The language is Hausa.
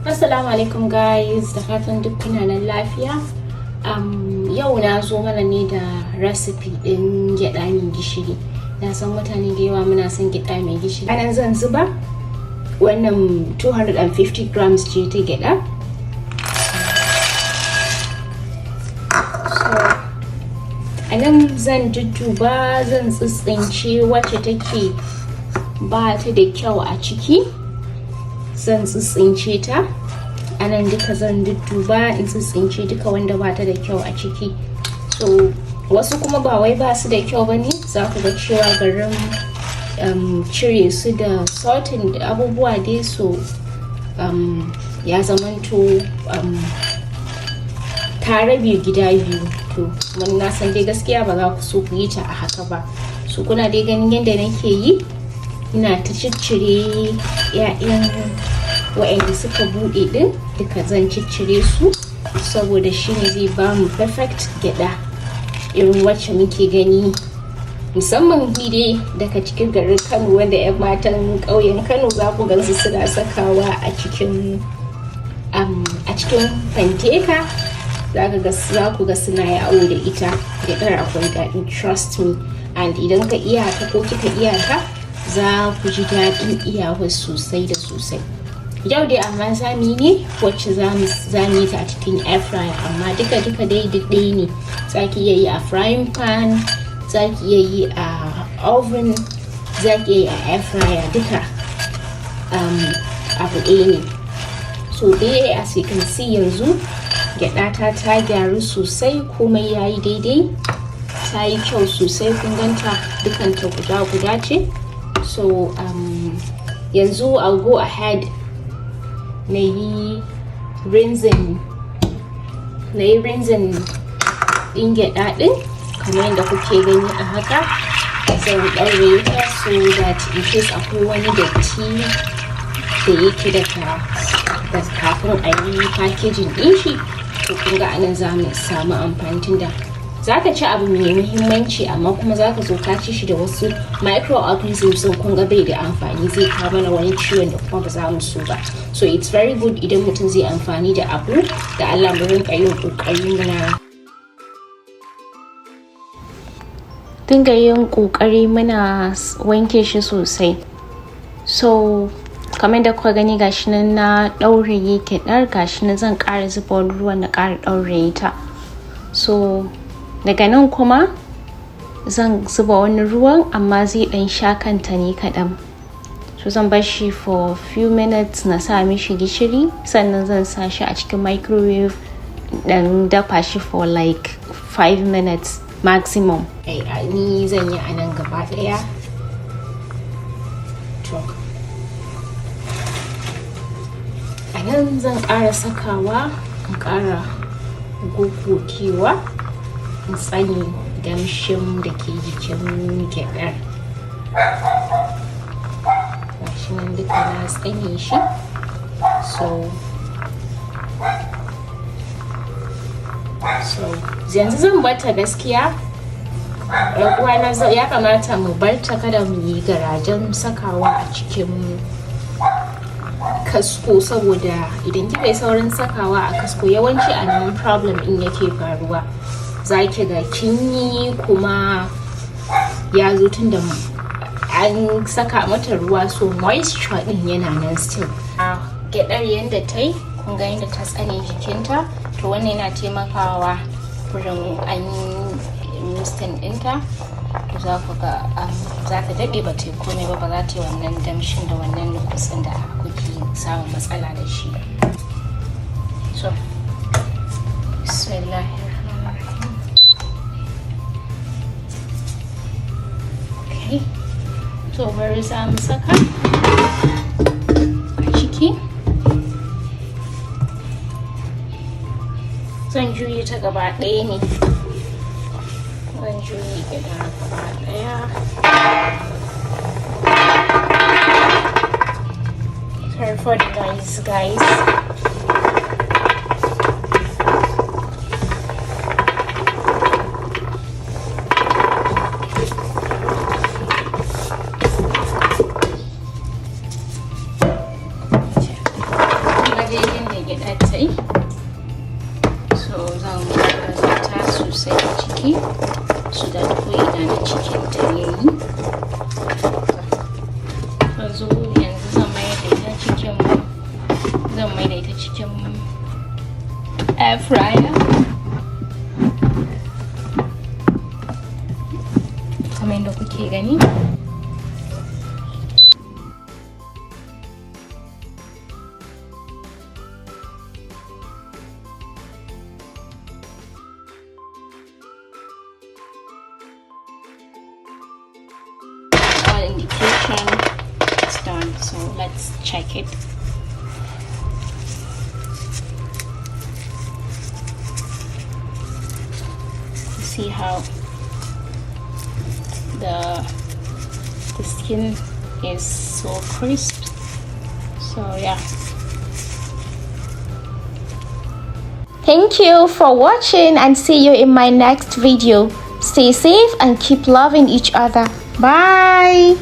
Assalamu alaikum guys, da fatan duk kuna nan lafiya. Yau na zo mana ne da recipe din gyada mai gishiri. Na san mutane da yawa muna son gyada mai gishiri. Anan zan zuba wannan 250 grams ce ta gyada. Anan zan dudduba, zan tsitsince wacce take ba ta da kyau a ciki. Zan tsitsince ta. Anan duka zan dudduba in tsitsince duka wanda ba ta da kyau a ciki. So wasu kuma ba wai ba su da kyau bane, za ku ga cewa garin cire su da sorting da abubuwa dai, so ya zamanto ta rabe gida biyu. To mun na san dai gaskiya ba za ku so ku yi ta a haka ba. So kuna dai ganin yadda nake yi, ina ta ciccire ya'yan wa'anda suka bude din, duka zan ciccire su saboda shine zai ba mu perfect gyada irin wacce muke gani, musamman ni dai daga cikin garin Kano, wanda 'yan matan ƙauyen Kano za ku gansu suna sakawa a cikin fanteka. Za ku ga suna yawo da ita. Gyadar akwai daɗi, trust me, and idan ka iya ta ko kika iya ta za ku ji daɗin iyawa sosai da sosai. Yau dai amma zami ne wacce za mu yi ta a cikin air fryer, amma duka dai ɗaya ne. Za ki iya yi a frying pan, za ki iya yi a oven, za ki iya yi a air fryer, duka abu ɗaya ne. So dai as you can see yanzu gyaɗa ta gyaru sosai, komai yayi daidai, ta yi kyau sosai, kun ganta dukanta guda ce. So yanzu I'll go ahead na yi rinsing ɗin gyaɗa ɗin kamar yadda kuke gani a haka. Zan ɗaure ta so that in case akwai wani datti da yake da kafin a yi packaging ɗin shi, to kun ga anan za mu samu amfani, tunda za ka ci abu mai muhimmanci amma kuma za ka zo ka ci shi da wasu microorganisms, kun ga bai da amfani, zai kawo mana wani ciwon da kuma ba za mu so ba. So it's very good idan mutum zai amfani da abu da Allah mu rinka yin kokari muna wanke shi sosai. So kamar da kuka gani gashi nan na ɗauraye gyaɗar, gashi nan zan ƙara zuba ruwan na ƙara ɗauraye ta. So daga nan kuma zan zuba wani ruwan amma zai ɗan sha kanta ne kaɗan. So zan bar shi for few minutes na sa mishi gishiri, sannan zan sa shi a cikin microwave dan dafa shi for like 5 minutes maximum. Ni zan yi anan gaba ɗaya. Nan zan ƙara sakawa, in ƙara gogokewa, in tsane damshin da ke jikin gyaɗar. Gashi nan duka na tsane shi. So yanzu zan barta gaskiya. Uwana ya kamata mu barta, kada mu yi garajen sakawa a cikin kasko, saboda idan kika yi saurin sakawa a kasko, yawanci a nan problem in yake faruwa. Za ki ga kinyi kuma ya zo tun da an saka mata ruwa, so moisture din yana nan still. Gyaɗar yadda ta yi, kun ga yadda ta tsane jikinta, to wannan yana taimakawa wurin an yi roasting ɗinta. To za ku ga za ta daɗe ba ta yi komai ba za ta yi wannan damshin da wannan nukusin da kuke samun matsala da shi. So bismillahirrahmanirrahim. Okay, so bari za mu saka a ciki. Zan juye ta gaba ɗaya ne. Zan juye gyaɗa gaba ɗaya. Sorry for the noise, guys. sosai, so zan ta sosai a ciki so da ko ina da cikin ta yayi. Yanzu zan mai da ita cikin air fryer kamar yadda kuke gani. Indication it's done, so let's check it. See how the skin is so crisp, so yeah. Thank you for watching and see you in my next video. Stay safe and keep loving each other. Bye.